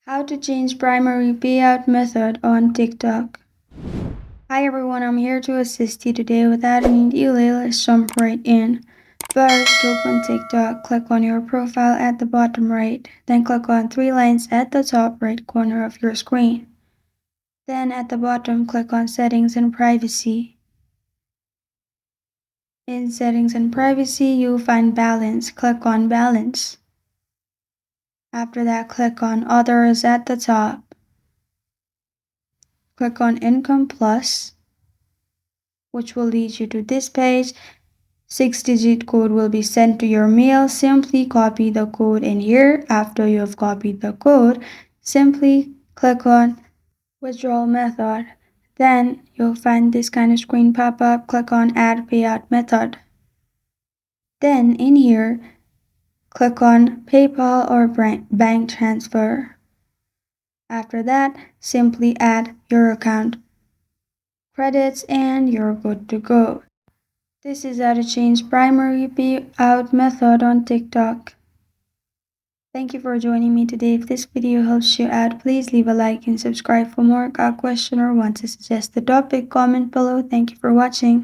How to change primary payout method on TikTok. Hi everyone, I'm here to assist you today. Without any delay, let's jump right in. First, open TikTok, click on your profile at the bottom right, then click on three lines at the top right corner of your screen. Then at the bottom, click on Settings and Privacy. In Settings and Privacy, you'll find Balance. Click on Balance. After that, click on Others at the top. Click on Income Plus, which will lead you to this page. 6-digit code will be sent to your mail. Simply copy the code in here. After you have copied the code, simply click on Withdrawal Method. Then you'll find this kind of screen pop up. Click on Add Payout Method. Then in here, click on PayPal or bank transfer. After that, simply add your account credits and you're good to go. This is how to change primary payout method on TikTok. Thank you for joining me today. If this video helps you out, please leave a like and subscribe for more. Got a question or want to suggest the topic, comment below. Thank you for watching.